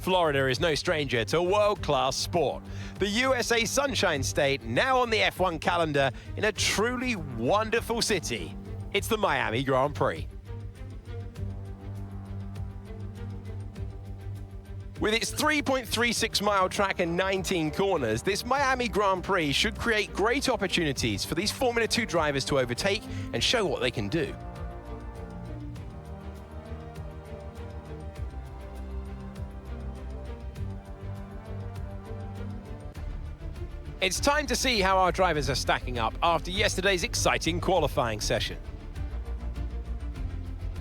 Florida is no stranger to world-class sport. The USA Sunshine State now on the F1 calendar in a truly wonderful city. It's the Miami Grand Prix. With its 3.36-mile track and 19 corners, this Miami Grand Prix should create great opportunities for these Formula 2 drivers to overtake and show what they can do. It's time to see how our drivers are stacking up after yesterday's exciting qualifying session.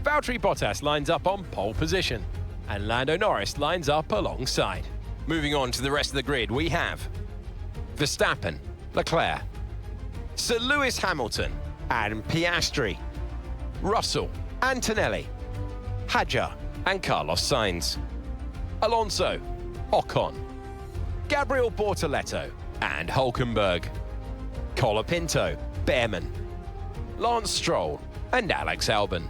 Valtteri Bottas lines up on pole position, and Lando Norris lines up alongside. Moving on to the rest of the grid, we have Verstappen, Leclerc, Sir Lewis Hamilton and Piastri, Russell, Antonelli, Hadjar and Carlos Sainz, Alonso, Ocon, Gabriel Bortoleto and Hulkenberg, Colapinto, Behrman, Lance Stroll and Alex Albon,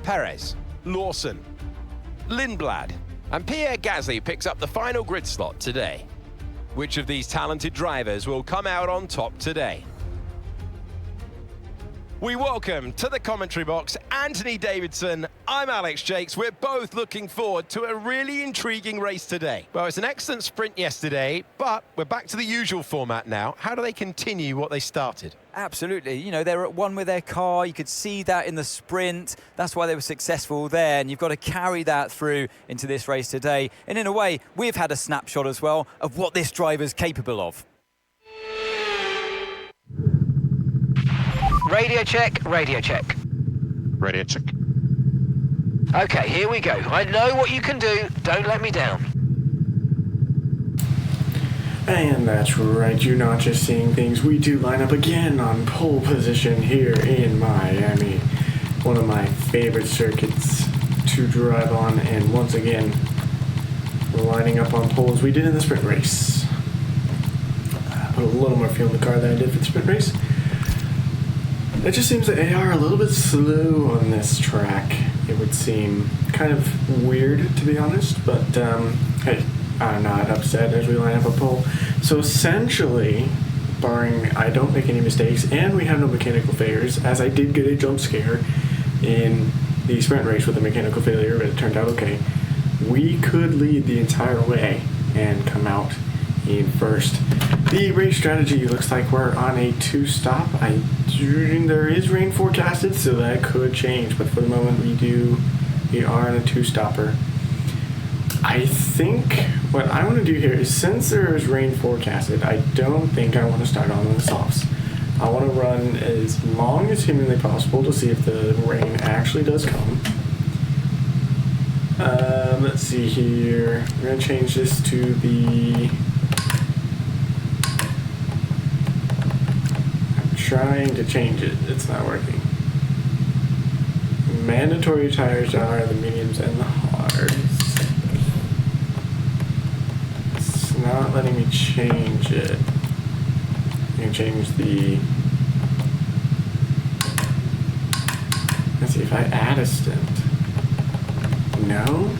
Perez, Lawson, Lindblad and Pierre Gasly picks up the final grid slot today. Which of these talented drivers will come out on top today? We welcome to the commentary box Anthony Davidson. I'm Alex Jakes. We're both looking forward to a really intriguing race today. Well, it's an excellent sprint yesterday, but we're back to the usual format now. How do they continue what they started? Absolutely. You know, they're at one with their car. You could see that in the sprint. That's why they were successful there, and you've got to carry that through into this race today. And in a way, we've had a snapshot as well of what this driver's capable of. Radio check, radio check. Radio check. Okay, here we go. I know what you can do. Don't let me down. And that's right, you're not just seeing things. We do line up again on pole position here in Miami. One of my favorite circuits to drive on, and once again, we're lining up on poles we did in the sprint race. I put a little more fuel in the car than I did for the sprint race. It just seems that they are a little bit slow on this track. It would seem kind of weird, to be honest, but hey, I'm not upset as we line up a pole. So essentially, barring I don't make any mistakes and we have no mechanical failures, as I did get a jump scare in the sprint race with a mechanical failure, but it turned out okay, we could lead the entire way and come out in first. The race strategy looks like we're on a two-stop. There is rain forecasted, so that could change, but for the moment we are on a two-stopper. I think what I want to do here is, since there is rain forecasted, I don't think I want to start on the softs. I want to run as long as humanly possible to see if the rain actually does come. Let's see here. We're going to change this to the... trying to change it. It's not working. Mandatory tires are the mediums and the hards. It's not letting me change it. I can change the... Let's see if I add a stint. No?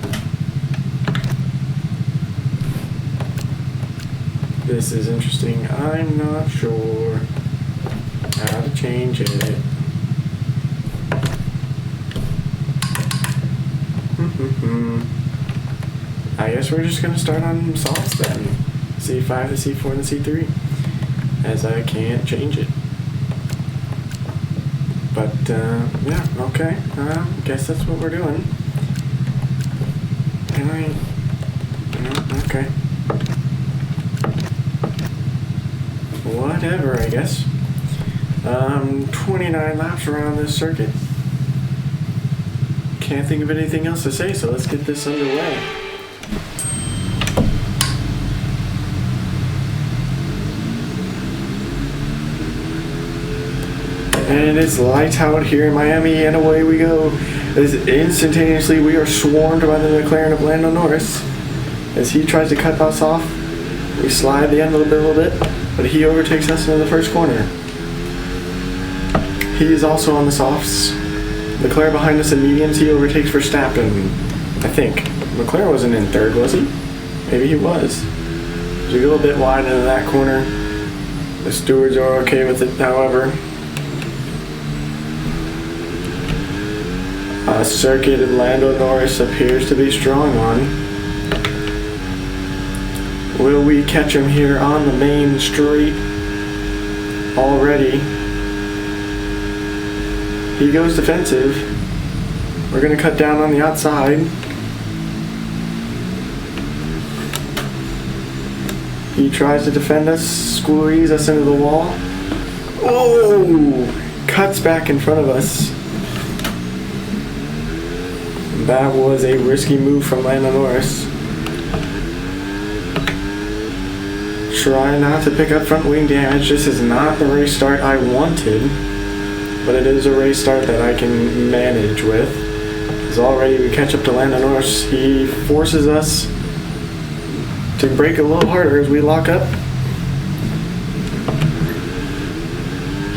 This is interesting. I'm not sure how to change it. I guess we're just going to start on softs then. C5 to C4 and C3, as I can't change it. But yeah, okay. Guess that's what we're doing. Okay. Whatever, I guess. 29 laps around this circuit. Can't think of anything else to say, so let's get this underway. And it's lights out here in Miami, and away we go. As instantaneously we are swarmed by the McLaren of Lando Norris. As he tries to cut us off, we slide the end a little bit, but he overtakes us in the first corner. He is also on the softs. Leclerc behind us in mediums. He overtakes Verstappen, I think. Leclerc wasn't in third, was he? Maybe he was. We go a bit wide into that corner. The stewards are okay with it, however. A circuit that Lando Norris appears to be strong on. Will we catch him here on the main street already? He goes defensive. We're going to cut down on the outside. He tries to defend us, squeeze us into the wall. Oh! Cuts back in front of us. That was a risky move from Lando Norris. Try not to pick up front wing damage. This is not the race start I wanted, but it is a race start that I can manage with. As already we catch up to Lando Norris, he forces us to brake a little harder as we lock up.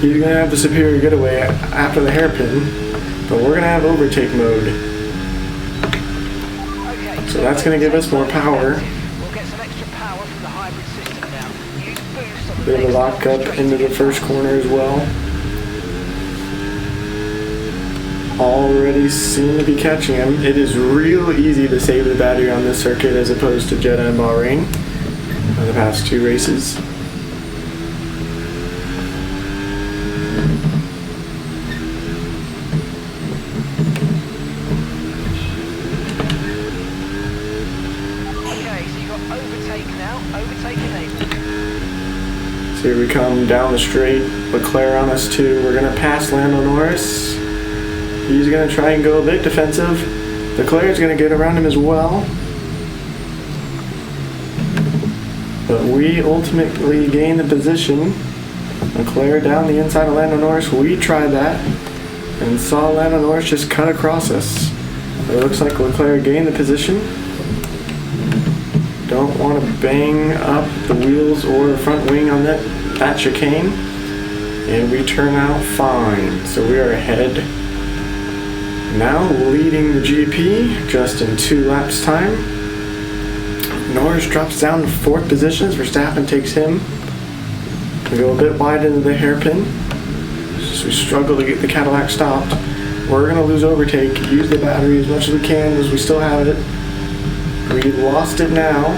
He's going to have the superior getaway after the hairpin, but we're going to have overtake mode. So that's going to give us more power. Bit of a lock up into the first corner as well. Already seem to be catching him. It is real easy to save the battery on this circuit as opposed to Jeddah and Bahrain in the past two races. Okay, so you got overtake now. Overtake enabled. So here we come down the straight. Leclerc on us too. We're going to pass Lando Norris. He's going to try and go a bit defensive. Leclerc's going to get around him as well. But we ultimately gain the position. Leclerc down the inside of Lando Norris. We tried that and saw Lando Norris just cut across us. It looks like Leclerc gained the position. Don't want to bang up the wheels or the front wing on that chicane. And we turn out fine. So we are ahead. Now leading the GP just in 2 laps time. Norris drops down to 4th position as Verstappen takes him. We go a bit wide into the hairpin. So we struggle to get the Cadillac stopped. We're going to lose overtake, use the battery as much as we can as we still have it. We lost it now.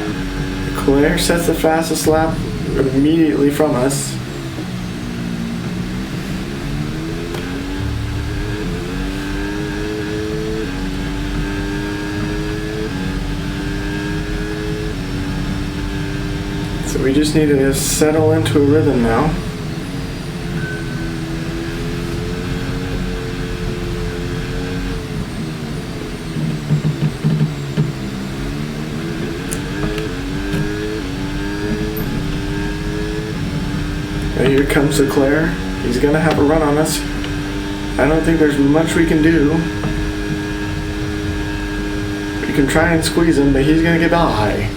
Leclerc sets the fastest lap immediately from us. So we just need to settle into a rhythm now. Here comes Leclerc. He's going to have a run on us. I don't think there's much we can do. We can try and squeeze him, but he's going to get by.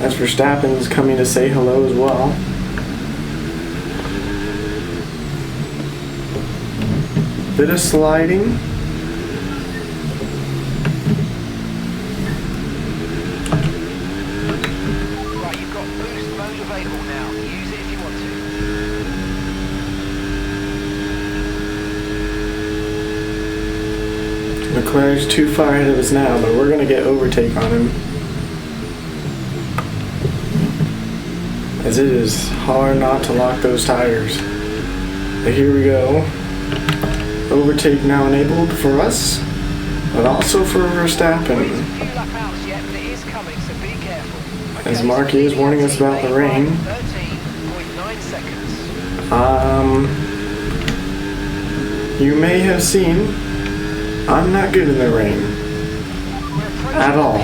As Verstappen is coming to say hello as well. Bit of sliding. Leclerc's too far ahead of us now, but we're going to get overtake on him. As it is hard not to lock those tires. But here we go. Overtake now enabled for us, but also for Verstappen. As Marky is warning us about the rain. You may have seen I'm not good in the rain at all.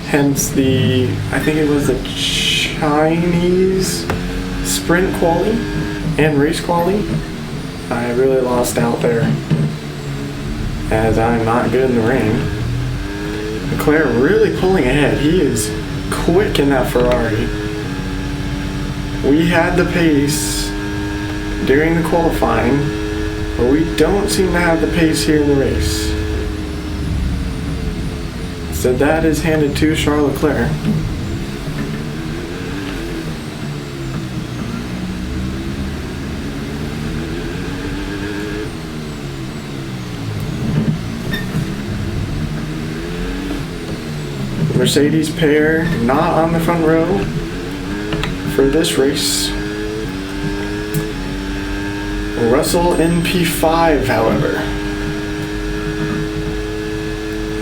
Hence the, I think it was the Chinese sprint quali and race quali. I really lost out there as I'm not good in the rain. Leclerc really pulling ahead. He is quick in that Ferrari. We had the pace during the qualifying. but we don't seem to have the pace here in the race. So that is handed to Charles Leclerc. Mercedes pair not on the front row for this race. Russell in P5, however.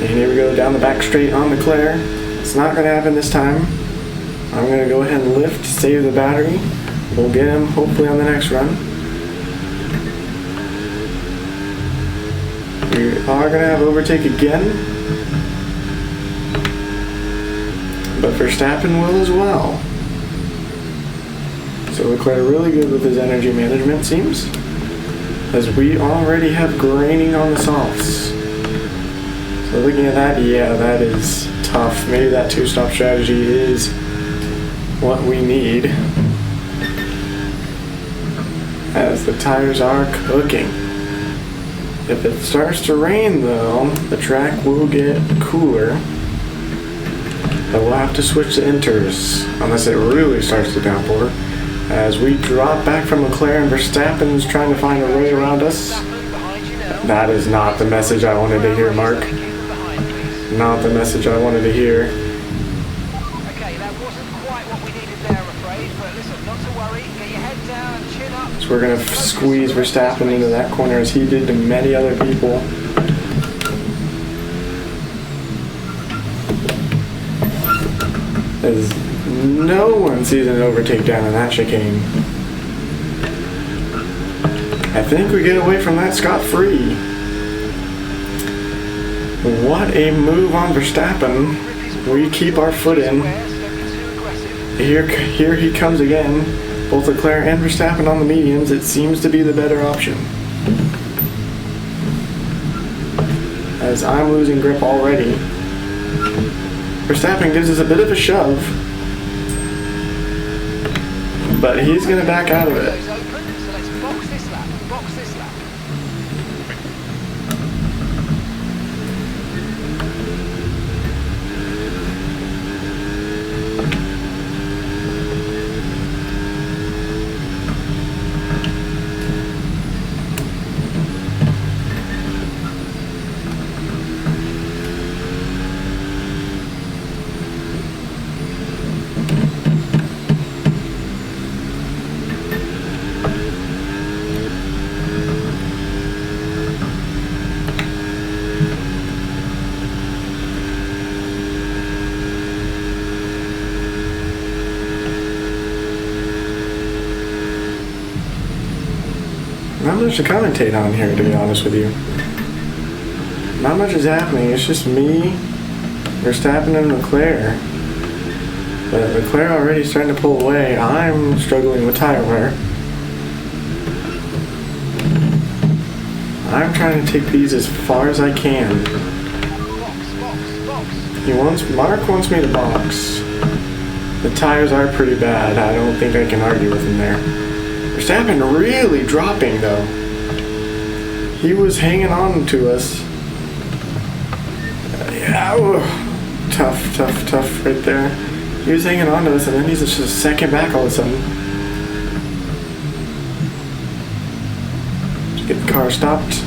And here we go down the back straight on Leclerc. It's not going to happen this time. I'm going to go ahead and lift, save the battery. We'll get him hopefully on the next run. We are going to have overtake again. But Verstappen will as well. So Leclerc really good with his energy management, seems. As we already have graining on the softs. So looking at that, yeah, that is tough. Maybe that two-stop strategy is what we need. As the tires are cooking. If it starts to rain though, the track will get cooler. But we'll have to switch to inters, unless it really starts to downpour. As we drop back from Leclerc and Verstappen's trying to find a way around us. That is not the message I wanted to hear, Mark. Not the message I wanted to hear. Okay, that wasn't quite what we needed there, I'm afraid. But listen, not to worry. Get your head down and chin up. So we're going to squeeze Verstappen into that corner as he did to many other people. As no one sees an overtake down in that chicane. I think we get away from that scot-free. What a move on Verstappen. We keep our foot in. Here he comes again. Both Leclerc and Verstappen on the mediums. It seems to be the better option. As I'm losing grip already. Verstappen gives us a bit of a shove, but he's going to back out of it. Not much to commentate on here, to be honest with you. Not much is happening. It's just me, Verstappen, and Leclerc. But Leclerc already starting to pull away. I'm struggling with tire wear. I'm trying to take these as far as I can. Mark wants me to box. The tires are pretty bad. I don't think I can argue with him there. Verstappen really dropping though. He was hanging on to us. Yeah, tough right there. He was hanging on to us and then he's just a second back all of a sudden. Just get the car stopped.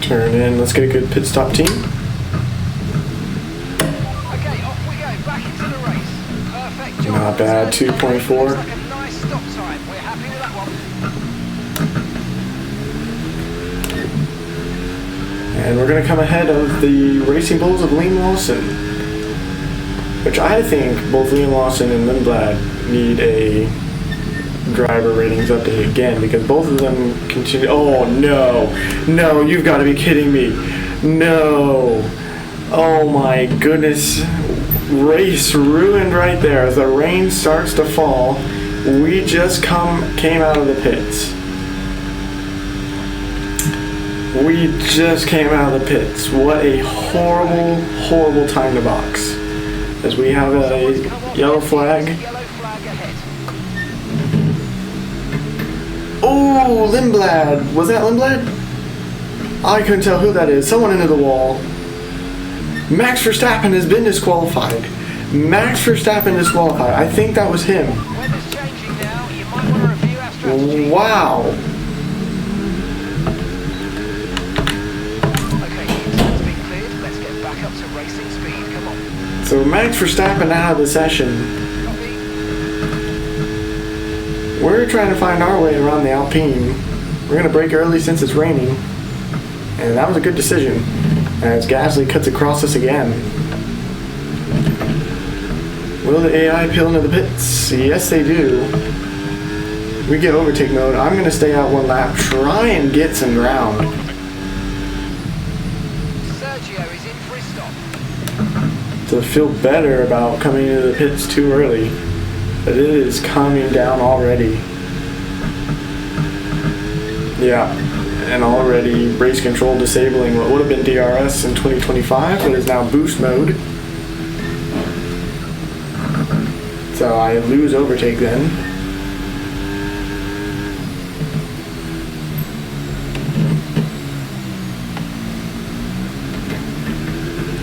Turn in, let's get a good pit stop team. Okay, off we go, back into the race. Perfect job. Not bad, 2.4. Looks like a nice stop time. We're happy with that one. And we're going to come ahead of the Racing Bulls of Liam Lawson. Which I think both Liam Lawson and Lindblad need a driver ratings update again because both of them continue. Oh no, you've got to be kidding me. No, oh my goodness, race ruined right there. As the rain starts to fall, we just came out of the pits. We just came out of the pits. What a horrible, horrible time to box. As we have a yellow flag. Yellow flag ahead. Oh, Lindblad. Was that Lindblad? I couldn't tell who that is. Someone into the wall. Max Verstappen has been disqualified. Max Verstappen disqualified. I think that was him. Weather's changing now. You might want to review our strategy. Wow. Okay, that's been cleared. Let's get back up to racing speed. Come on. So Max Verstappen out of the session. Copy. We're trying to find our way around the Alpine. We're going to brake early since it's raining. And that was a good decision. As Gasly cuts across us again. Will the AI peel into the pits? Yes, they do. We get overtake mode. I'm going to stay out one lap. Try and get some ground. Sergio is in for his stop. To feel better about coming into the pits too early. But it is calming down already. Yeah. And already race control disabling what would have been DRS in 2025, but is now boost mode. So I lose overtake then.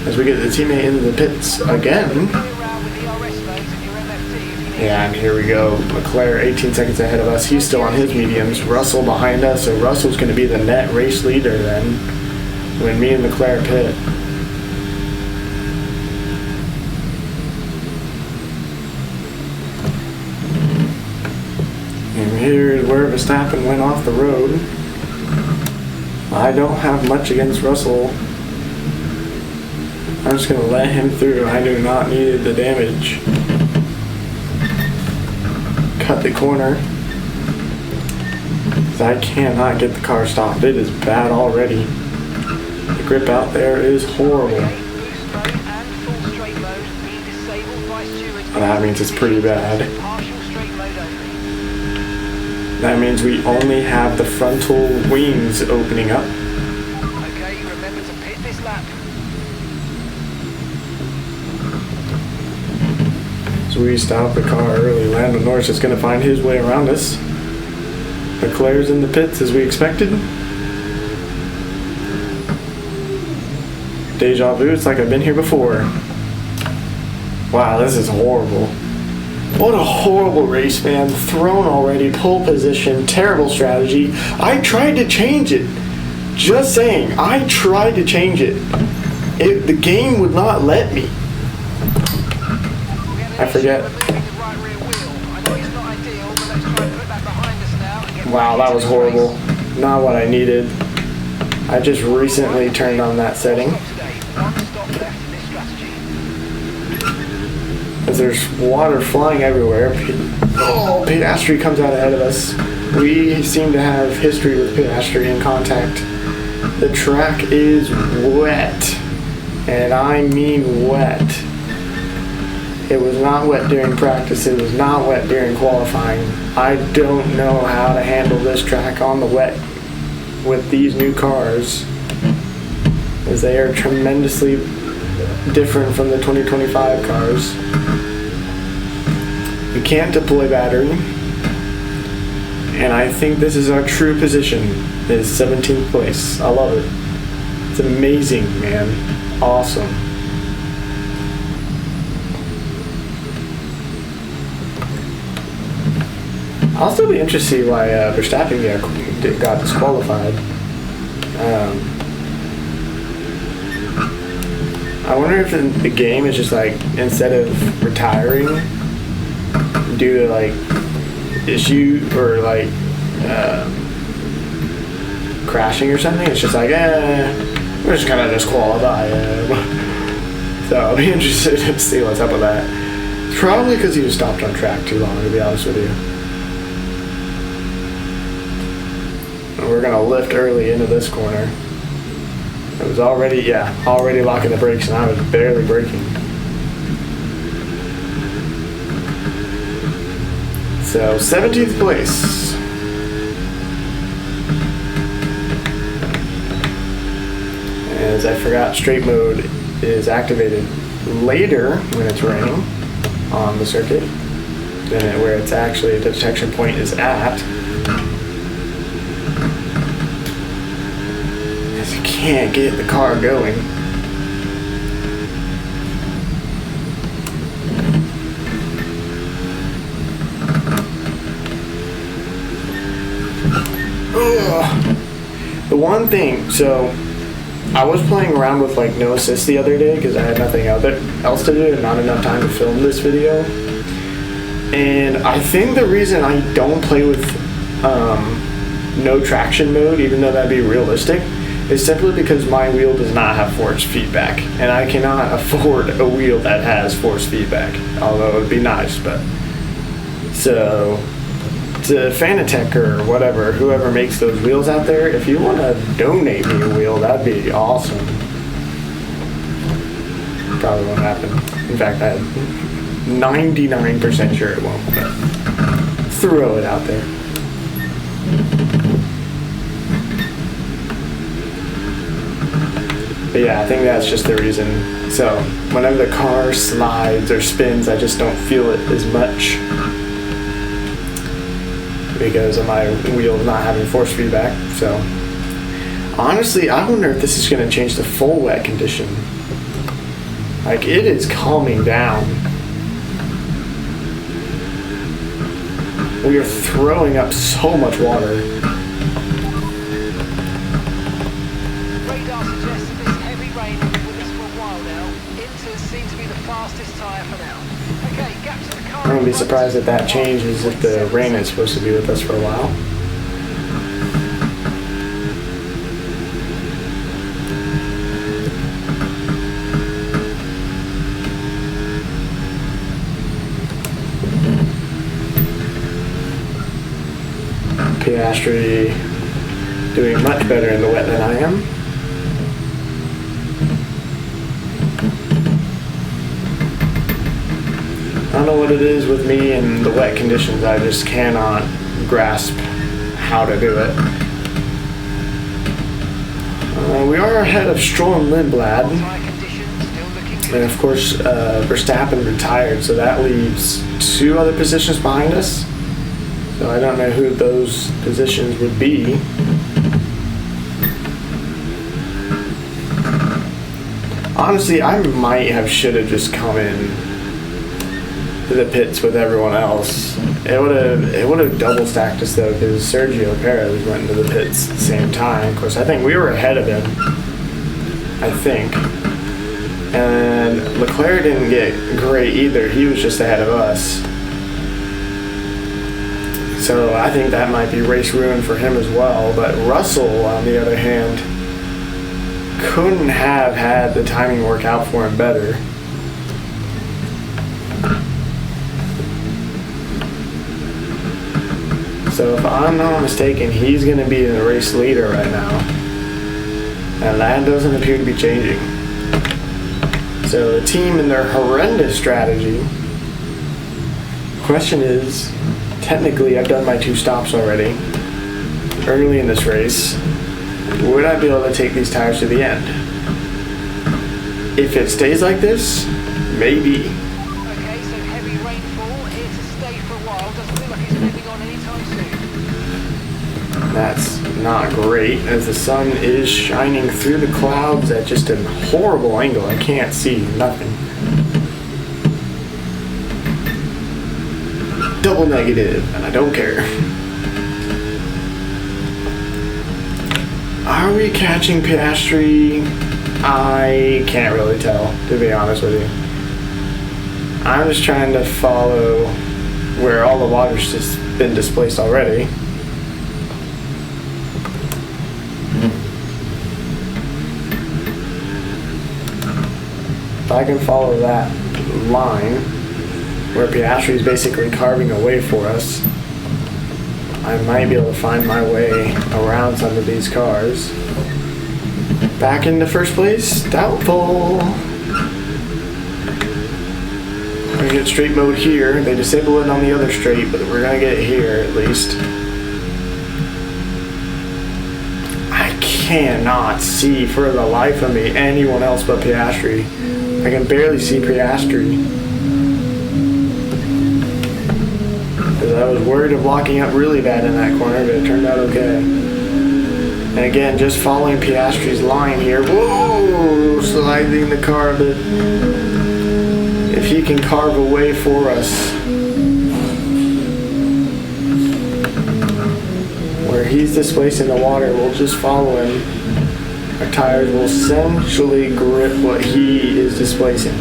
As we get the teammate into the pits again. Yeah, and here we go. Leclerc 18 seconds ahead of us. He's still on his mediums. Russell behind us, so Russell's going to be the net race leader then when me and Leclerc pit. And here's where Verstappen went off the road. I don't have much against Russell. I'm just going to let him through. I do not need the damage. Cut the corner. I cannot get the car stopped. It is bad already. The grip out there is horrible. That means it's pretty bad. That means we only have the frontal wings opening up. Okay, remember to pit this lap. So we stop the car early. Lando Norris is going to find his way around us. Leclerc's in the pits as we expected. Deja vu, it's like I've been here before. Wow, this is horrible. What a horrible race, man. Thrown already, pole position, terrible strategy. I tried to change it. Just saying, I tried to change it. The game would not let me. I forget. Wow, that was horrible. Not what I needed. I just recently turned on that setting. As there's water flying everywhere. Oh, Piastri comes out ahead of us. We seem to have history with Piastri in contact. The track is wet. And I mean wet. It was not wet during practice. It was not wet during qualifying. I don't know how to handle this track on the wet with these new cars, as they are tremendously different from the 2025 cars. We can't deploy battery, and I think this is our true position, is 17th place. I love it. It's amazing, man. Awesome. I'll still be interested to see why Verstappen got disqualified. I wonder if in the game it's just like, instead of retiring due to like issue or like crashing or something, it's just like, we're just gonna disqualify him. So I'll be interested to see what's up with that. Probably because he was stopped on track too long, to be honest with you. We're gonna lift early into this corner. It was already locking the brakes, and I was barely braking. So 17th place. because I forgot straight mode is activated later when it's raining on the circuit than where it's actually the detection point is at. Because you can't get the car going. Ugh. The one thing, so I was playing around with like no assist the other day because I had nothing else to do and not enough time to film this video. And I think the reason I don't play with no traction mode, even though that'd be realistic, is simply because my wheel does not have force feedback, and I cannot afford a wheel that has force feedback. Although it would be nice, but so. To Fanatec or whatever, whoever makes those wheels out there, if you want to donate me a wheel, that'd be awesome. Probably won't happen. In fact, I'm 99% sure it won't, but throw it out there. But yeah, I think that's just the reason. So whenever the car slides or spins, I just don't feel it as much, because of my wheel not having force feedback. So honestly, I wonder if this is going to change the full wet condition. Like, it is calming down. We are throwing up so much water. Radar suggests that this heavy rain will be with us for a while now. Inters seem to be the fastest tyre for now. Okay, gap to the car. I wouldn't be surprised if that changes if the rain is supposed to be with us for a while. Piastri doing much better in the wet than I am. I don't know what it is with me and the wet conditions. I just cannot grasp how to do it. We are ahead of Stroll and Lindblad. And of course, Verstappen retired, so that leaves 2 other positions behind us. So I don't know who those positions would be. Honestly, I might have should have just come in to the pits with everyone else. It would have double stacked us though, because Sergio Perez went into the pits at the same time. Of course, I think we were ahead of him. I think. And Leclerc didn't get great either. He was just ahead of us. So I think that might be race ruin for him as well. But Russell, on the other hand, couldn't have had the timing work out for him better. So if I'm not mistaken, he's going to be the race leader right now. And that doesn't appear to be changing. So the team and their horrendous strategy. Question is, technically I've done my 2 stops already early in this race. Would I be able to take these tires to the end? If it stays like this, maybe. Okay, so heavy rainfall here to stay for a while. Doesn't look like it's moving on anytime soon. That's not great, as the sun is shining through the clouds at just a horrible angle. I can't see nothing. Double negative, and I don't care. Are we catching Piastri? I can't really tell, to be honest with you. I'm just trying to follow where all the water's just been displaced already. If I can follow that line where Piastri is basically carving a way for us, I might be able to find my way around some of these cars. Back into first place? Doubtful. We're gonna get straight mode here. They disable it on the other straight, but we're gonna get it here at least. I cannot see for the life of me anyone else but Piastri. I can barely see Piastri. Because I was worried of locking up really bad in that corner, but it turned out okay. And again, just following Piastri's line here. Whoa! Sliding the car a bit. If he can carve a way for us, where he's displacing the water, we'll just follow him. Our tires will essentially grip what he is displacing.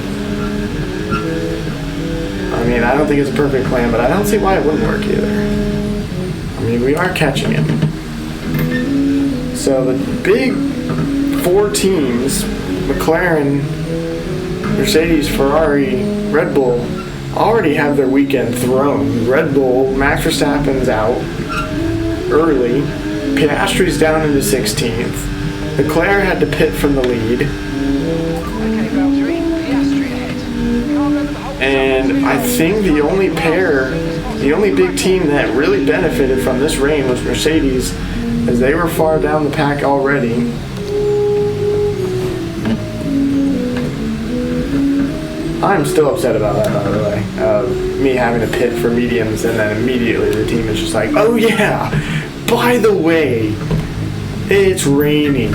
I mean, I don't think it's a perfect plan, but I don't see why it wouldn't work either. I mean, we are catching him. So the big four teams, McLaren, Mercedes, Ferrari, Red Bull, already have their weekend thrown. Red Bull, Max Verstappen's out early. Piastri's down into 16th. Leclerc had to pit from the lead. Okay, Valtteri, Piastri ahead. Can't remember the whole And I think the only big team that really benefited from this rain was Mercedes, as they were far down the pack already. I'm still upset about that, by the way. Me having to pit for mediums, and then immediately the team is just like, oh yeah, by the way, it's raining.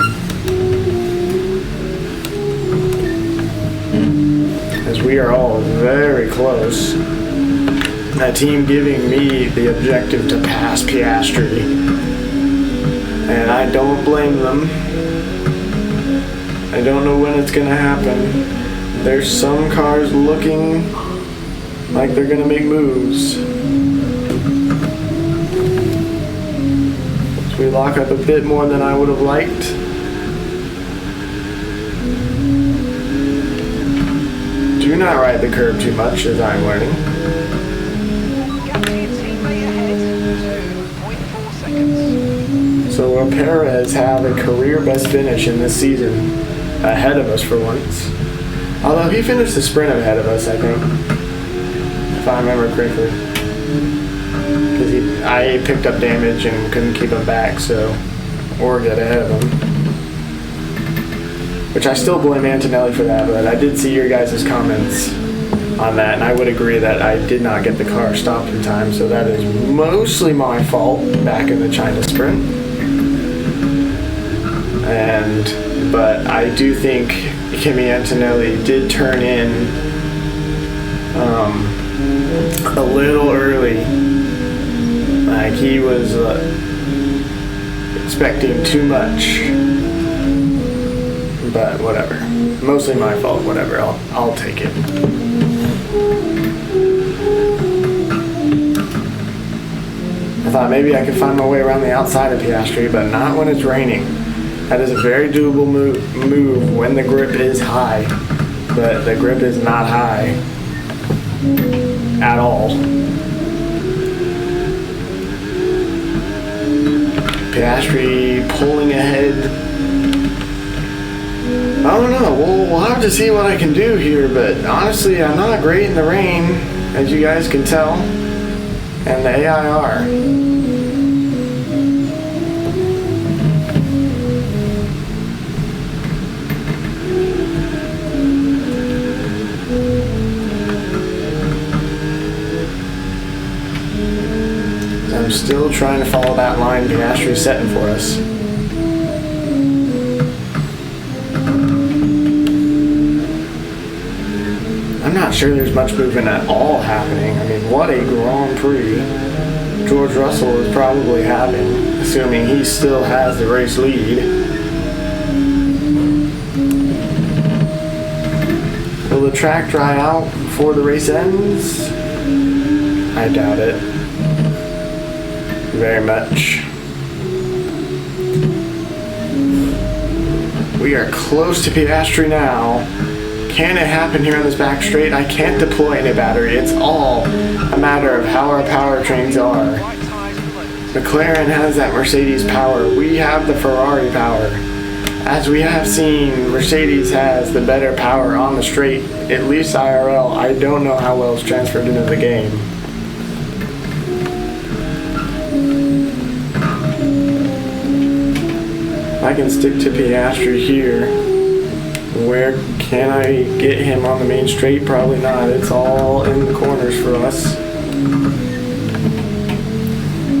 As we are all very close. That team giving me the objective to pass Piastri. And I don't blame them. I don't know when it's going to happen. There's some cars looking like they're going to make moves. So we lock up a bit more than I would have liked. Do not ride the curb too much, as I'm learning. Gap to your teammate ahead, 2.4 seconds. So will Perez have a career best finish in this season, ahead of us for once? Although he finished the sprint ahead of us, I think, if I remember correctly. Because I picked up damage and couldn't keep him back, or get ahead of him. Which I still blame Antonelli for that, but I did see your guys' comments on that, and I would agree that I did not get the car stopped in time, so that is mostly my fault back in the China sprint. But I do think Kimi Antonelli did turn in a little early. Like he was expecting too much. But whatever. Mostly my fault, whatever. I'll take it. I thought maybe I could find my way around the outside of Piastri, but not when it's raining. That is a very doable move when the grip is high, but the grip is not high at all. Piastri pulling ahead. I don't know. We'll have to see what I can do here, but honestly, I'm not great in the rain, as you guys can tell, and the AIR. I'm still trying to follow that line Piastri's setting for us. I'm not sure there's much movement at all happening. I mean, what a Grand Prix George Russell is probably having, assuming he still has the race lead. Will the track dry out before the race ends? I doubt it. Very much. We are close to Piastri now. Can it happen here on this back straight? I can't deploy any battery. It's all a matter of how our powertrains are. McLaren has that Mercedes power. We have the Ferrari power. As we have seen, Mercedes has the better power on the straight, at least IRL. I don't know how well it's transferred into the game. I I can stick to Piastri here. Where can I get him on the main straight? Probably not. It's all in the corners for us.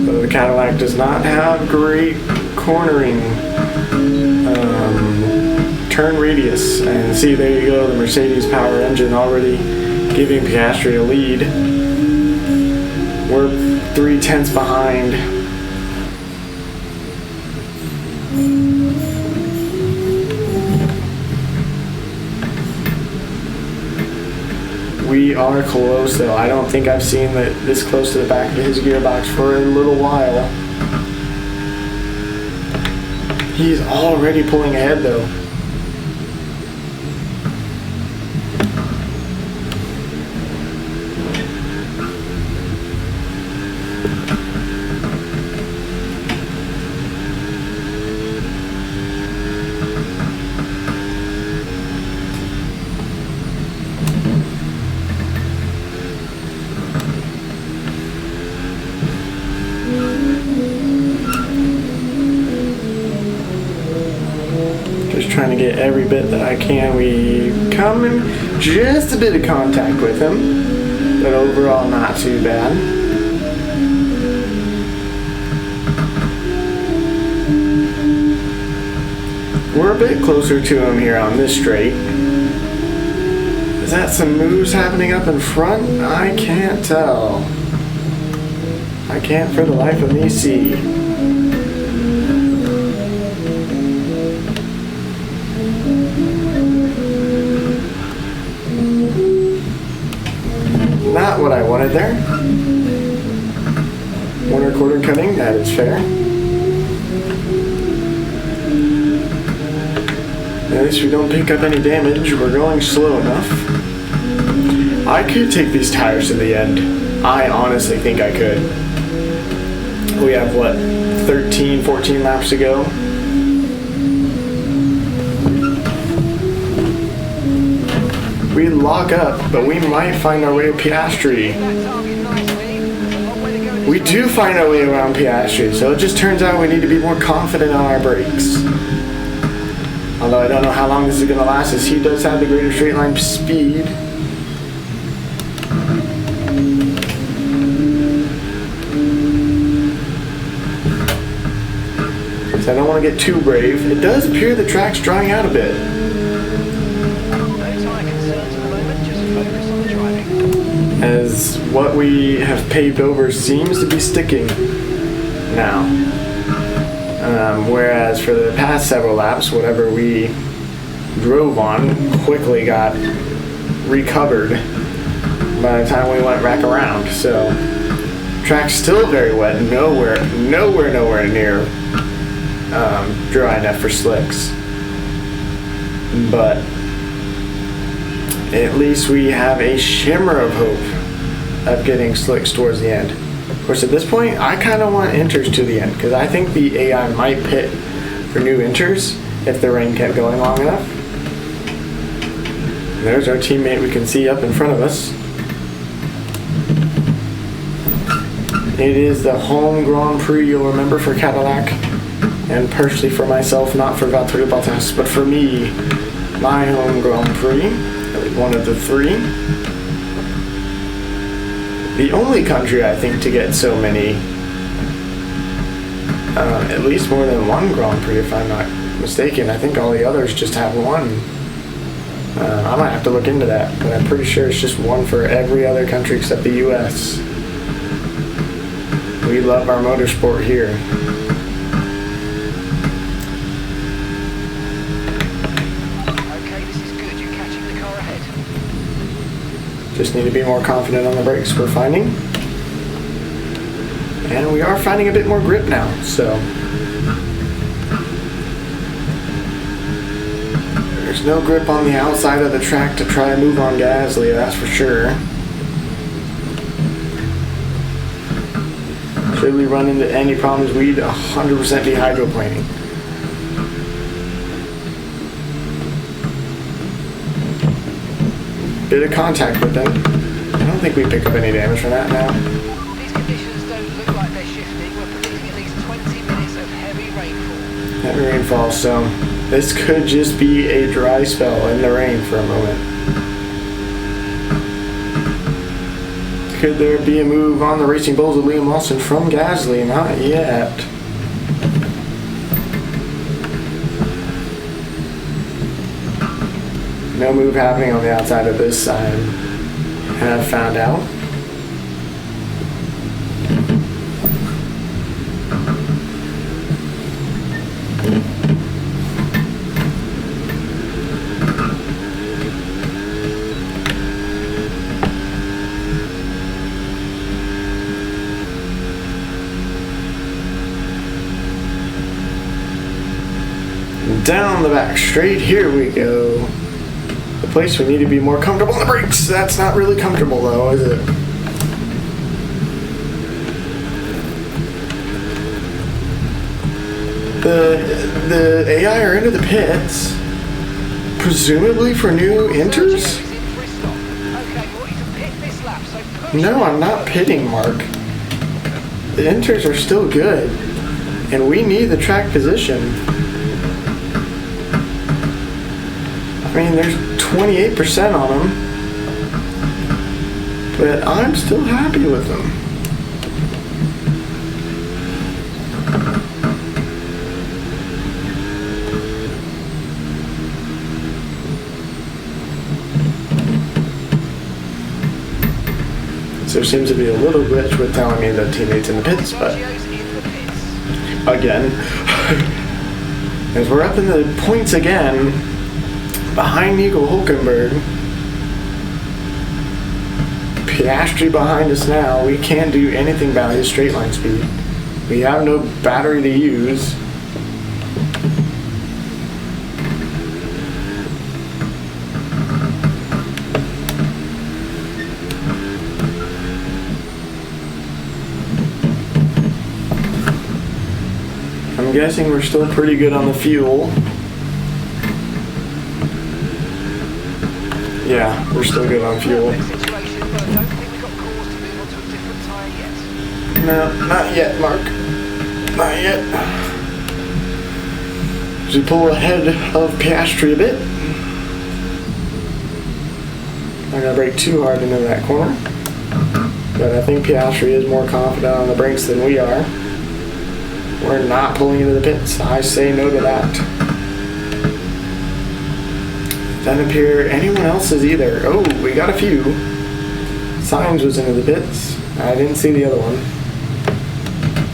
But the Cadillac does not have great cornering turn radius. And see, there you go, the Mercedes power engine already giving Piastri a lead. We're 3/10 behind. We are close though. I don't think I've seen this close to the back of his gearbox for a little while. He's already pulling ahead though. Trying to get every bit that I can. We come in just a bit of contact with him, but overall not too bad. We're a bit closer to him here on this straight. Is that some moves happening up in front? I can't tell. I can't for the life of me see. Not what I wanted there. 1/4 cutting, that is fair. At least we don't pick up any damage. We're going slow enough. I could take these tires to the end. I honestly think I could. We have, what, 13, 14 laps to go? We lock up, but we might find our way to Piastri. We do find our way around Piastri, so it just turns out we need to be more confident on our brakes. Although I don't know how long this is going to last, as he does have the greater straight line speed. So I don't want to get too brave. It does appear the track's drying out a bit. As what we have paved over seems to be sticking now. Whereas for the past several laps, whatever we drove on quickly got recovered by the time we went back around. So, track's still very wet, nowhere near dry enough for slicks. But at least we have a shimmer of hope of getting slicks towards the end. Of course, at this point, I kind of want inters to the end because I think the AI might pit for new inters if the rain kept going long enough. There's our teammate we can see up in front of us. It is the home Grand Prix, you'll remember, for Cadillac, and personally for myself, not for Valtteri Bottas, but for me, my home Grand Prix, one of the three. The only country, I think, to get so many, at least more than one Grand Prix, if I'm not mistaken. I think all the others just have one. I might have to look into that, but I'm pretty sure it's just one for every other country except the U.S. We love our motorsport here. Okay, this is good. You're catching the car ahead. Just need to be more confident on the brakes we're finding. And we are finding a bit more grip now, so. There's no grip on the outside of the track to try and move on Gasly, that's for sure. Should we run into any problems, we'd 100% be hydroplaning. Bit of contact with them. I don't think we pick up any damage from that now. These conditions don't look like they're shifting. We're predicting at least 20 minutes of heavy rainfall. heavy rainfall, so this could just be a dry spell in the rain for a moment. Could there be a move on the Racing Bulls with Liam Lawson from Gasly? Not yet. No move happening on the outside of this side. Have found out. Down the back straight, here we go. The place we need to be more comfortable on the brakes. That's not really comfortable though, is it? The AI are into the pits, presumably for new inters? No, I'm not pitting, Mark. The inters are still good, and we need the track position. I mean, there's 28% on them, but I'm still happy with them. So there seems to be a little glitch with telling me that teammates in the pits, but again, as we're up in the points again, behind Nico Hulkenberg, Piastri behind us now. We can't do anything about his straight line speed. We have no battery to use. I'm guessing we're still pretty good on the fuel. Yeah, we're still good on fuel. No, not yet, Mark. Not yet. As we pull ahead of Piastri a bit. I'm gonna brake too hard into that corner. But I think Piastri is more confident on the brakes than we are. We're not pulling into the pits. I say no to that. Doesn't appear anyone else's either. Oh, we got a few. Sainz was into the pits. I didn't see the other one.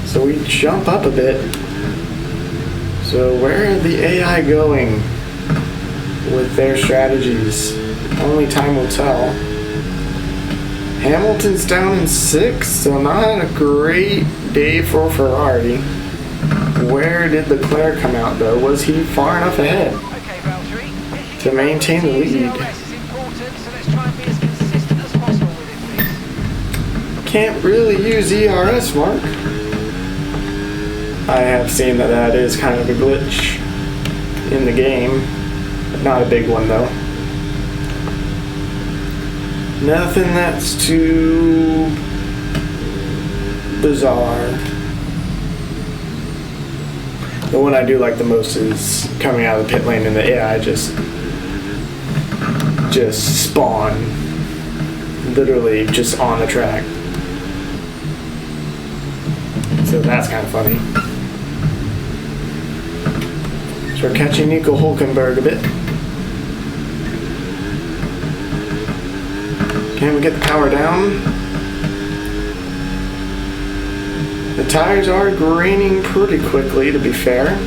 So we jump up a bit. So where are the AI going with their strategies? Only time will tell. Hamilton's down in 6th, so not a great day for Ferrari. Where did Leclerc come out though? Was he far enough ahead to maintain the lead? Can't really use ERS, Mark. I have seen that that is kind of a glitch in the game. Not a big one though. Nothing that's too bizarre. The one I do like the most is coming out of the pit lane and the AI just spawn literally just on the track. So that's kind of funny. So we're catching Nico Hulkenberg a bit. Can we get the power down? The tires are graining pretty quickly, to be fair.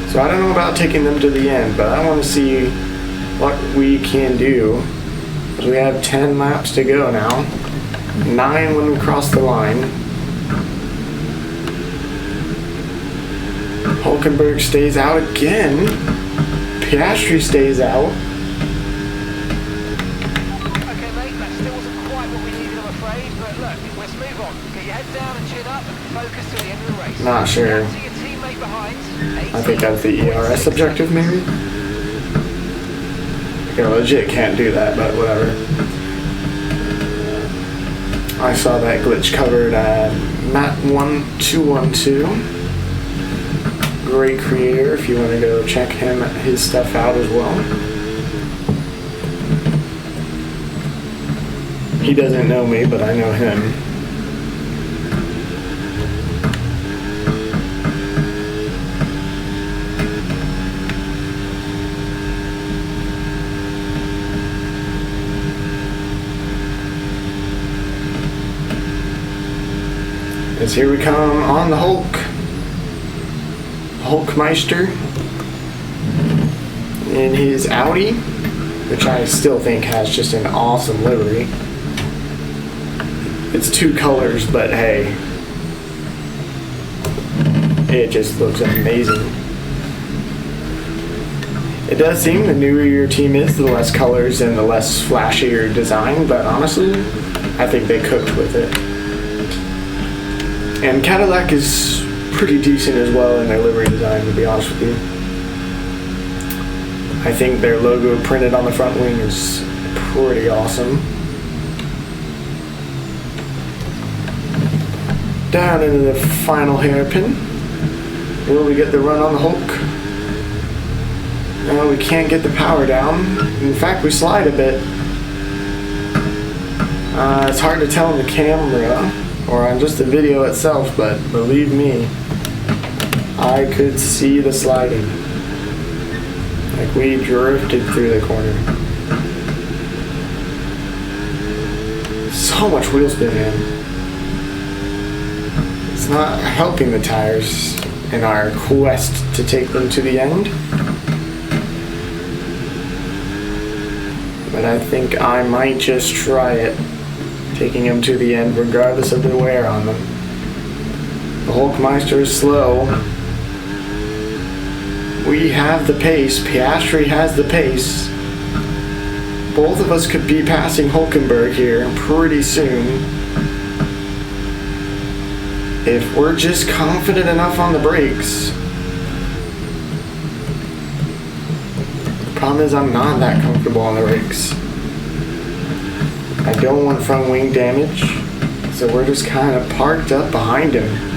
So I don't know about taking them to the end, but I want to see what we can do. We have 10 laps to go now. 9 when we cross the line. Hulkenberg stays out again. Piastri stays out. Not sure. I think that's the ERS objective, maybe? Okay, legit can't do that, but whatever. I saw that glitch covered at Matt1212. great creator if you want to go check his stuff out as well. He doesn't know me, but I know him. As here we come on the Hulkmeister in his Audi, which I still think has just an awesome livery. It's two colors, but hey, it just looks amazing. It does seem the newer your team is, the less colors and the less flashy your design, but honestly, I think they cooked with it. And Cadillac is pretty decent as well in their livery design, to be honest with you. I think their logo printed on the front wing is pretty awesome. Down into the final hairpin. Will we get the run on the Hulk? No, we can't get the power down. In fact, we slide a bit. It's hard to tell on the camera or on just the video itself, but believe me, I could see the sliding. Like we drifted through the corner. So much wheel spin, man. It's not helping the tires in our quest to take them to the end. But I think I might just try it, taking them to the end regardless of the wear on them. The Hulkmeister is slow. We have the pace. Piastri has the pace. Both of us could be passing Hulkenberg here pretty soon. If we're just confident enough on the brakes. The problem is I'm not that comfortable on the brakes. I don't want front wing damage, so we're just kind of parked up behind him.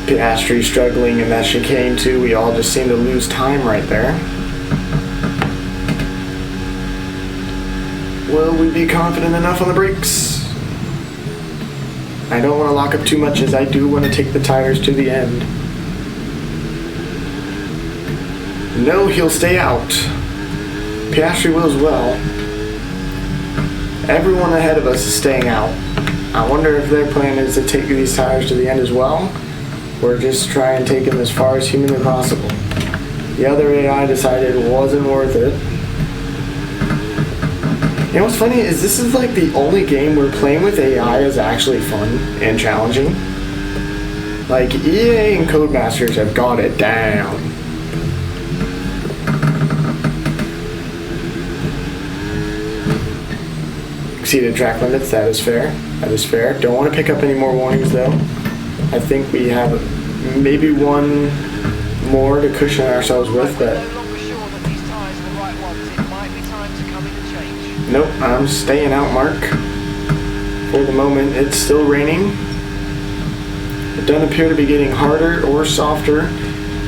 Piastri struggling in that chicane too. We all just seem to lose time right there. Will we be confident enough on the brakes? I don't want to lock up too much as I do want to take the tires to the end. No, he'll stay out. Piastri will as well. Everyone ahead of us is staying out. I wonder if their plan is to take these tires to the end as well, or just try and take them as far as humanly possible. The other AI decided it wasn't worth it. You know what's funny is this is like the only game where playing with AI is actually fun and challenging. Like EA and Codemasters have got it down. Exceeded track limits, that is fair. That is fair. Don't want to pick up any more warnings though. I think we have maybe one more to cushion ourselves with, but nope, I'm staying out, Mark. For the moment, it's still raining. It doesn't appear to be getting harder or softer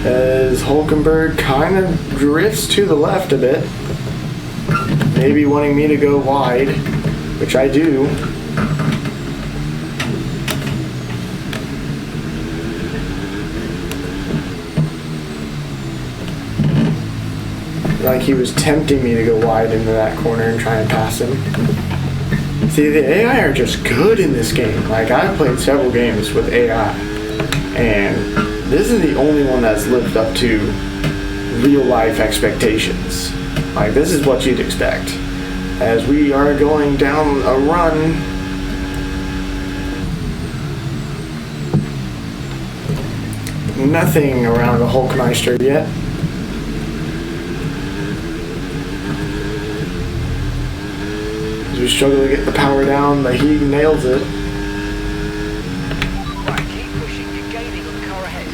as Hulkenberg kind of drifts to the left a bit. Maybe wanting me to go wide, which I do. Like he was tempting me to go wide into that corner and try and pass him. See, the AI are just good in this game. Like, I've played several games with AI, and this is the only one that's lived up to real-life expectations. Like, this is what you'd expect. As we are going down a run, nothing around the Hulkmeister yet. As we struggle to get the power down, but he nails it. Right, keep pushing, you're gaining on the car ahead.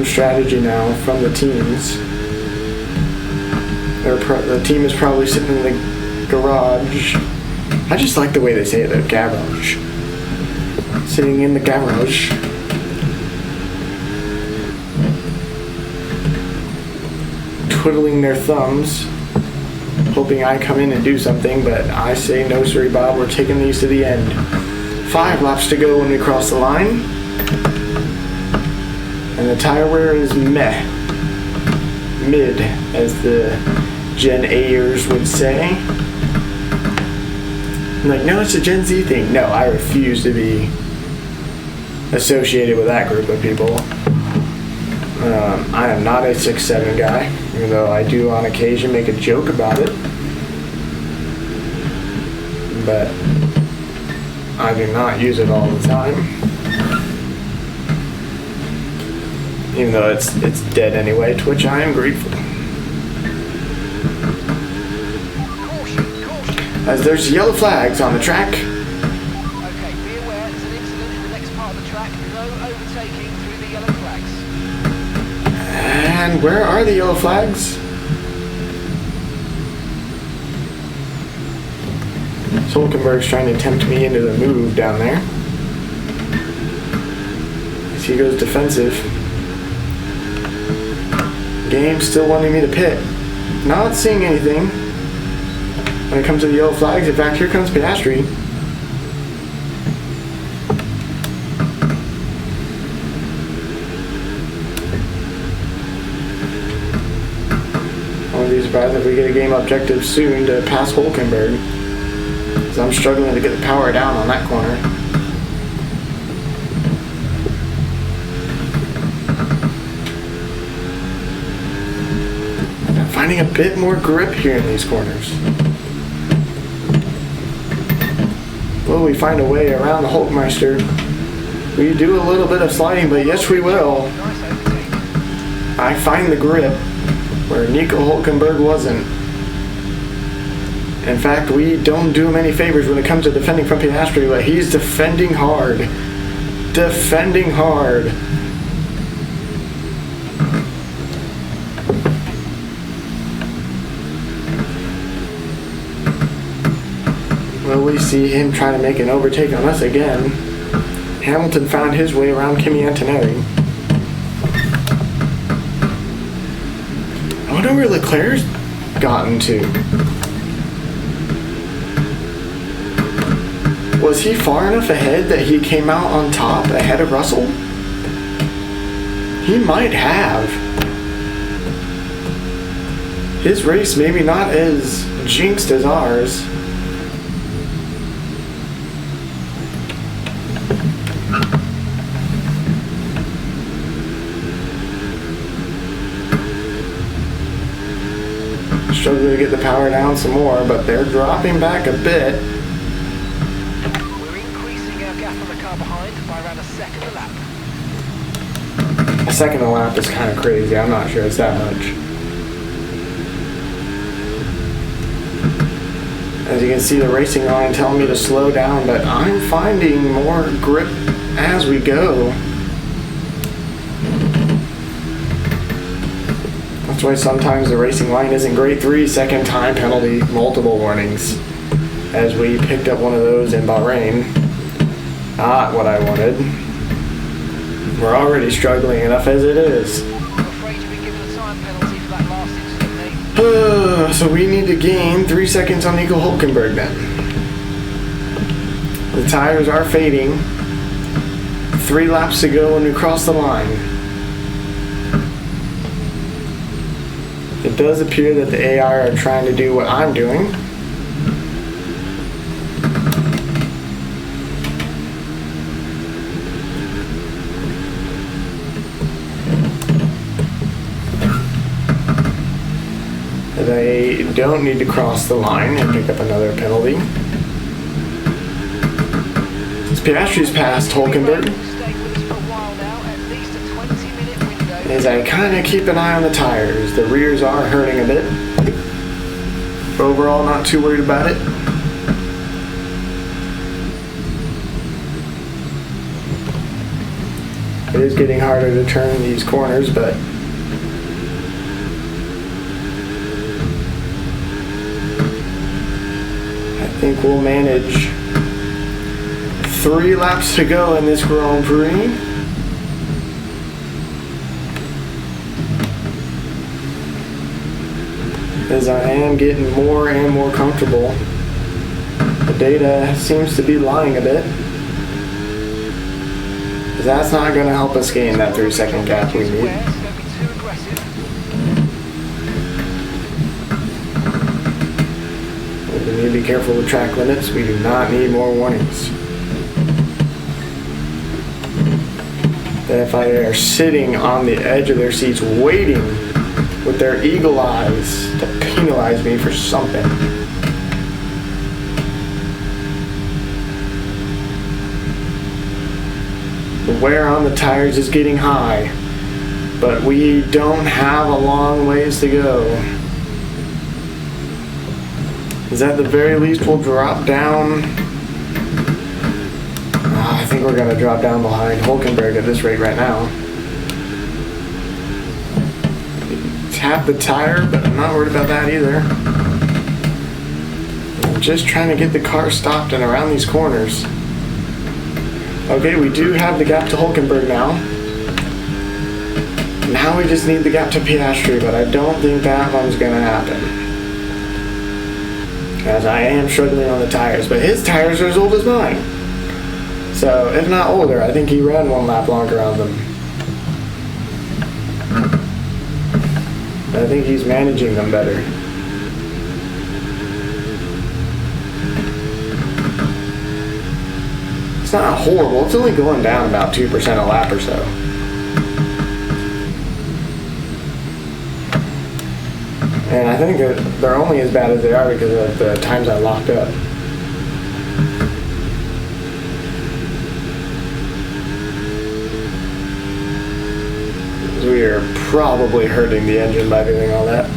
new strategy now from the teams. The team is probably sitting in the garage. I just like the way they say it, the garage. Sitting in the garage. Twiddling their thumbs, hoping I come in and do something, but I say no, sorry, Bob, we're taking these to the end. 5 laps to go when we cross the line. And the tire wear is meh. Mid, as the Gen A'ers would say. I'm like, no, it's a Gen Z thing. No, I refuse to be associated with that group of people. I am not a 6'7" guy, even though I do on occasion make a joke about it. But I do not use it all the time. Even though it's dead anyway, to which I am grateful. As there's yellow flags on the track. Okay, be aware there's an incident in the next part of the track. No overtaking through the yellow flags. And where are the yellow flags? Hulkenberg's trying to tempt me into the move down there. As he goes defensive. Game still wanting me to pit. Not seeing anything when it comes to the yellow flags. In fact, here comes Piastri. I wouldn't be surprised if we get a game objective soon to pass Hulkenberg, because I'm struggling to get the power down on that corner. Finding a bit more grip here in these corners. Will we find a way around the Hulkmeister? We do a little bit of sliding, but yes we will. I find the grip where Nico Hulkenberg wasn't. In fact, we don't do him any favors when it comes to defending from Piastri, but he's defending hard. Defending hard. Will we see him trying to make an overtake on us again? Hamilton found his way around Kimi Antonelli. I wonder where Leclerc's gotten to. Was he far enough ahead that he came out on top ahead of Russell? He might have. His race maybe not as jinxed as ours. Struggling to get the power down some more, but they're dropping back a bit. We're increasing our gap on the car behind by around a second a lap. A second a lap is kind of crazy. I'm not sure it's that much. As you can see, the racing line telling me to slow down, but I'm finding more grip as we go. That's why sometimes the racing line isn't great. 3-second time penalty, multiple warnings. As we picked up one of those in Bahrain. Not what I wanted. We're already struggling enough as it is. I'm afraid you've been given a time penalty for that last incident, mate. So we need to gain 3 seconds on Nico Hulkenberg then. The tires are fading. 3 laps to go when we cross the line. It does appear that the AI are trying to do what I'm doing. They don't need to cross the line and pick up another penalty. Since Piastri's passed Hulkenberg, as I kind of keep an eye on the tires. The rears are hurting a bit. But overall, not too worried about it. It is getting harder to turn these corners, but I think we'll manage. 3 laps to go in this Grand Prix. As I am getting more and more comfortable. The data seems to be lying a bit. That's not going to help us gain that 3-second gap we need. We need to be careful with track limits. We do not need more warnings. If they are sitting on the edge of their seats waiting with their eagle eyes to penalize me for something. The wear on the tires is getting high, but we don't have a long ways to go. Is at the very least we'll drop down. I think we're going to drop down behind Hulkenberg at this rate right now. Tap the tire, but I'm not worried about that either. I'm just trying to get the car stopped and around these corners. Okay, we do have the gap to Hulkenberg now. Now we just need the gap to Piastri, but I don't think that one's going to happen. As I am struggling on the tires, but his tires are as old as mine. So, if not older, I think he ran 1 lap longer on them. I think he's managing them better. It's not horrible. It's only going down about 2% a lap or so. And I think they're only as bad as they are because of the times I locked up. We are probably hurting the engine by doing all that.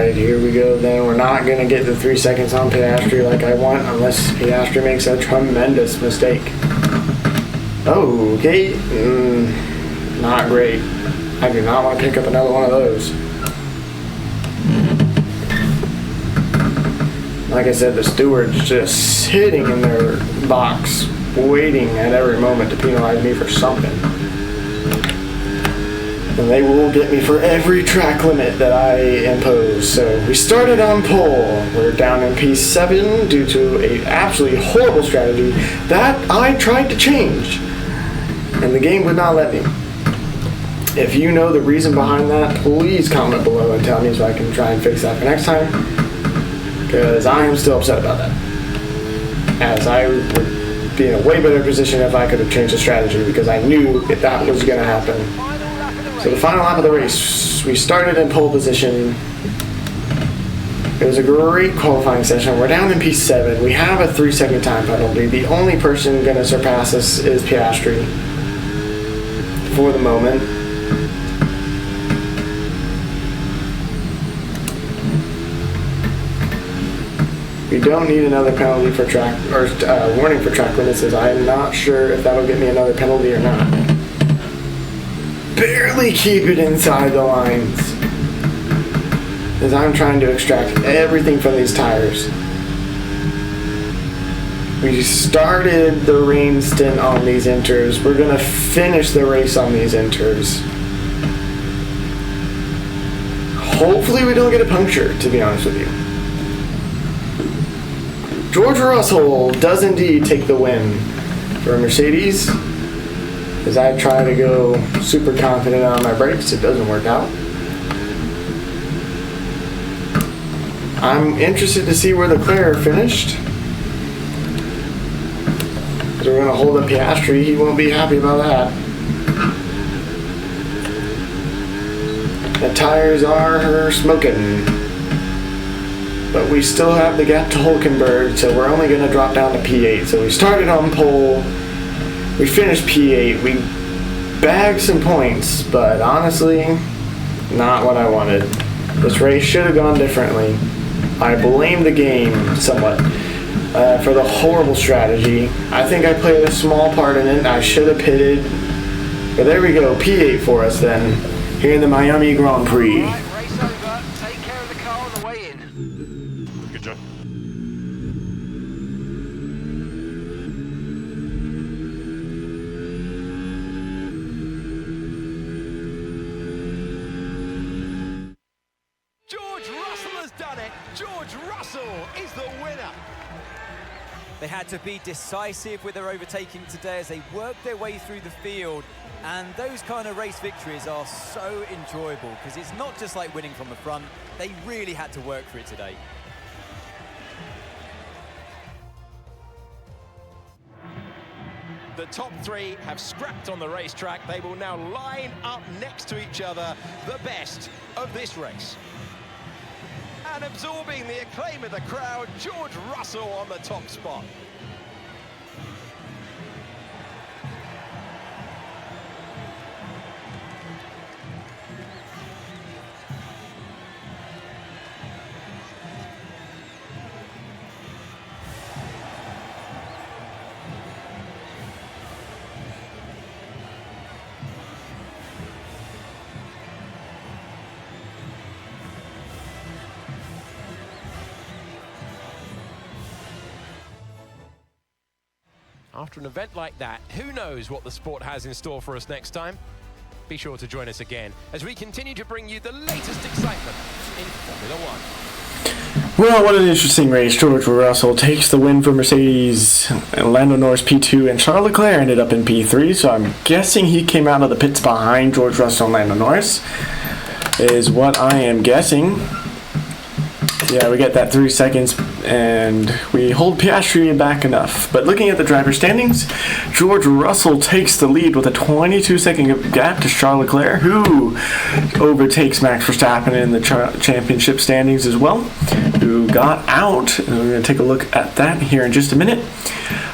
Here we go then. We're not going to get the 3 seconds on Piastri like I want unless Piastri makes a tremendous mistake. Okay. Not great. I do not want to pick up another one of those. Like I said, the steward's just sitting in their box waiting at every moment to penalize me for something. And they will get me for every track limit that I impose. So we started on pole. We're down in P7 due to an absolutely horrible strategy that I tried to change. And the game would not let me. If you know the reason behind that, please comment below and tell me so I can try and fix that for next time. Because I am still upset about that. As I would be in a way better position if I could have changed the strategy because I knew if that was going to happen. So the final lap of the race, we started in pole position. It was a great qualifying session. We're down in P7. We have a 3-second time penalty. The only person going to surpass us is Piastri for the moment. We don't need another penalty for track, or warning for track limits, as I'm not sure if that'll get me another penalty or not. Barely keep it inside the lines as I'm trying to extract everything from these tires. We started the rain stint on these inters. We're going to finish the race on these inters. Hopefully we don't get a puncture, to be honest with you. George Russell does indeed take the win for Mercedes. As I try to go super confident on my brakes, it doesn't work out. I'm interested to see where Leclerc finished. Because we're going to hold up Piastri. He won't be happy about that. The tires are smoking. But we still have the gap to Hulkenberg, so we're only going to drop down to P8. So we started on pole. We finished P8. We bagged some points, but honestly, not what I wanted. This race should have gone differently. I blame the game somewhat for the horrible strategy. I think I played a small part in it. I should have pitted. But there we go, P8 for us then, here in the Miami Grand Prix. Right, race over. Take care of the car on the way in. Good job. George Russell has done it. George Russell is the winner. They had to be decisive with their overtaking today as they worked their way through the field. And those kind of race victories are so enjoyable because it's not just like winning from the front. They really had to work for it today. The top three have scrapped on the racetrack. They will now line up next to each other, the best of this race. And absorbing the acclaim of the crowd, George Russell on the top spot. After an event like that, who knows what the sport has in store for us next time? Be sure to join us again as we continue to bring you the latest excitement in Formula One. Well, what an interesting race. George Russell takes the win for Mercedes, and Lando Norris P2, and Charles Leclerc ended up in P3, so I'm guessing he came out of the pits behind George Russell and Lando Norris, is what I am guessing. Yeah, we get that 3 seconds, and we hold Piastri back enough. But looking at the driver standings, George Russell takes the lead with a 22-second gap to Charles Leclerc, who overtakes Max Verstappen in the championship standings as well, who got out. And we're going to take a look at that here in just a minute.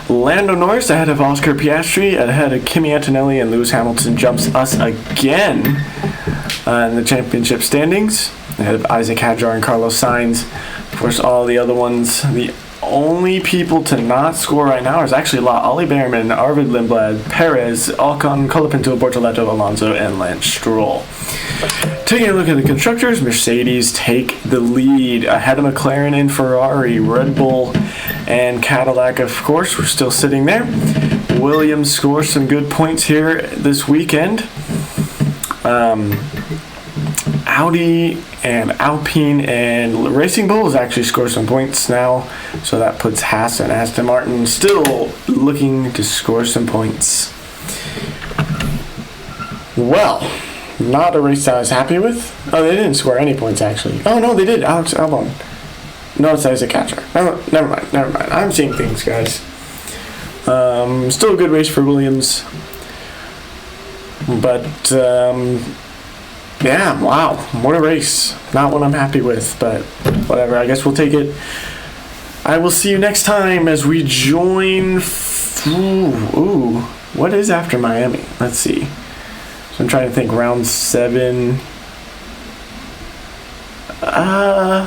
Lando Norris ahead of Oscar Piastri, ahead of Kimi Antonelli, and Lewis Hamilton jumps us again in the championship standings, ahead of Isaac Hadjar and Carlos Sainz. Of course, all the other ones. The only people to not score right now is actually Ollie Behrman, Arvid Lindblad, Perez, Ocon, Colapinto, Bortoleto, Alonso, and Lance Stroll. Taking a look at the constructors, Mercedes take the lead ahead of McLaren and Ferrari. Red Bull and Cadillac, of course, we're still sitting there. Williams scores some good points here this weekend. Audi and Alpine and Racing Bulls actually score some points now, so that puts Haas and Aston Martin still looking to score some points. Well, not a race I was happy with. Oh, they didn't score any points actually. Oh no, they did. Alex Albon. No, it's Isaac Catcher. Never mind. I'm seeing things, guys. Still a good race for Williams, but yeah, wow, what a race. Not what I'm happy with, but whatever, I guess we'll take it. I will see you next time as we join... Ooh, what is after Miami? Let's see. So I'm trying to think, round 7... I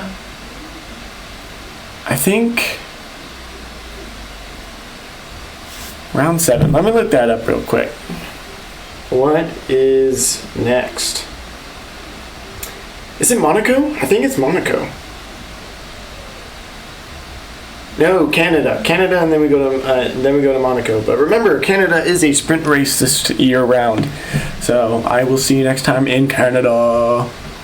think... round 7. Let me look that up real quick. What is next? Is it Monaco? I think it's Monaco. No, Canada, and then we go to Monaco. But remember, Canada is a sprint race this year round. So I will see you next time in Canada.